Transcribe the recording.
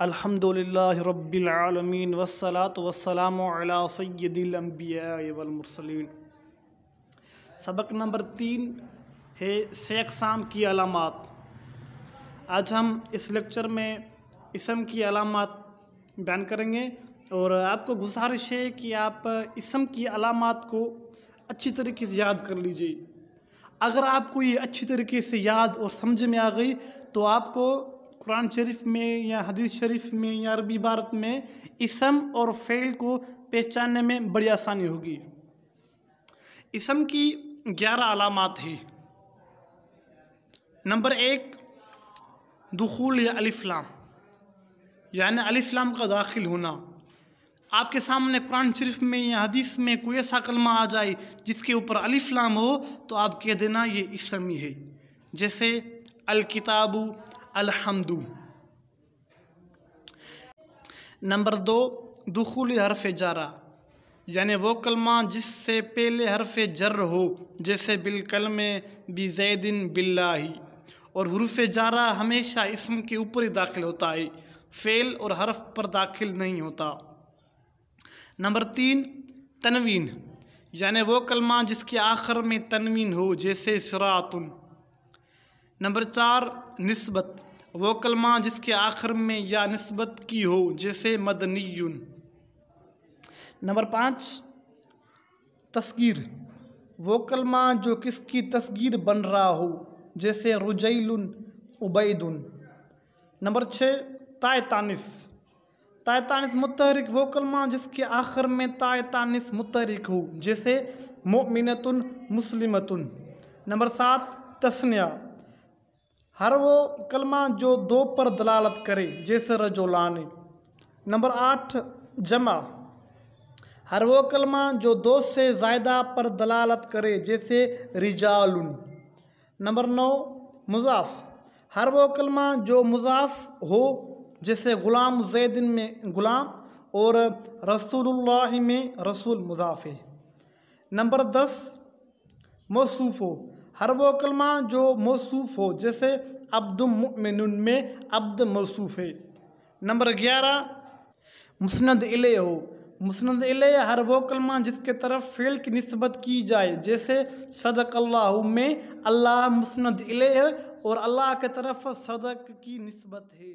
الحمدللہ رب العالمین والصلاة والسلام علی سید الانبیاء والمرسلین۔ سبق نمبر 3 ہے سے اقسام کی علامات۔ آج ہم اس لیکچر میں اسم کی علامات بیان کریں گے، اور آپ کو گزارش ہے کہ آپ اسم کی علامات کو اچھی طریقے سے یاد کر لیجئے۔ اگر آپ کو یہ اچھی طریقے سے یاد اور سمجھ میں آ گئی تو آپ کو قرآن شریف میں یا حدیث شریف میں یا عربی عبارت میں اسم اور فعل کو پہچاننے میں بڑی آسانی ہوگی۔ اسم کی 11 علامات ہیں۔ نمبر 1، دخول یا الف لام، یعنی الف لام کا داخل ہونا۔ آپ کے سامنے قرآن شریف میں یا حدیث میں کوئی ایسا کلمہ آ جائے جس کے اوپر الف لام ہو تو آپ کہہ دینا یہ اسم ہی ہے، جیسے الکتاب، الحمد۔ نمبر 2، دخول حرف جارہ، یعنی وہ کلمہ جس سے پہلے حرف جر ہو، جیسے بالکلم، بزید، باللہ۔ اور حروف جارہ ہمیشہ اسم کے اوپر ہی داخل ہوتا ہے، فعل اور حرف پر داخل نہیں ہوتا۔ نمبر 3، تنوین، یعنی وہ کلمہ جس کے آخر میں تنوین ہو، جیسے صراط۔ نمبر 4، نسبت، وہ کلمہ جس کے آخر میں یا نسبت کی ہو، جیسے مدنی۔ نمبر 5، تصغیر، وہ کلمہ جو کس کی تصغیر بن رہا ہو، جیسے رجیل، عبید۔ نمبر 6، تائے تانث، تائے تانث متحرک، وہ کلمہ جس کے آخر میں تائے تانث متحرک ہو، جیسے مؤمنۃ، مسلمۃ۔ نمبر 7، تثنیہ، ہر وہ کلمہ جو 2 پر دلالت کرے، جیسے رجلان۔ نمبر 8، جمع، ہر وہ کلمہ جو 2 سے زائدہ پر دلالت کرے، جیسے رجال۔ نمبر 9، مضاف، ہر وہ کلمہ جو مضاف ہو، جیسے غلام زید میں غلام اور رسول اللہ میں رسول مضاف ہے۔ نمبر 10، موصوف ہو، ہر وہ کلمہ جو موصوف ہو، جیسے عبد مؤمن میں عبد موصوف ہے۔ نمبر 11، مسند الیہ ہو، مسند الیہ ہر وہ کلمہ جس کے طرف فعل کی نسبت کی جائے، جیسے صدق اللہ میں اللہ مسند الیہ اور اللہ کے طرف صدق کی نسبت ہے۔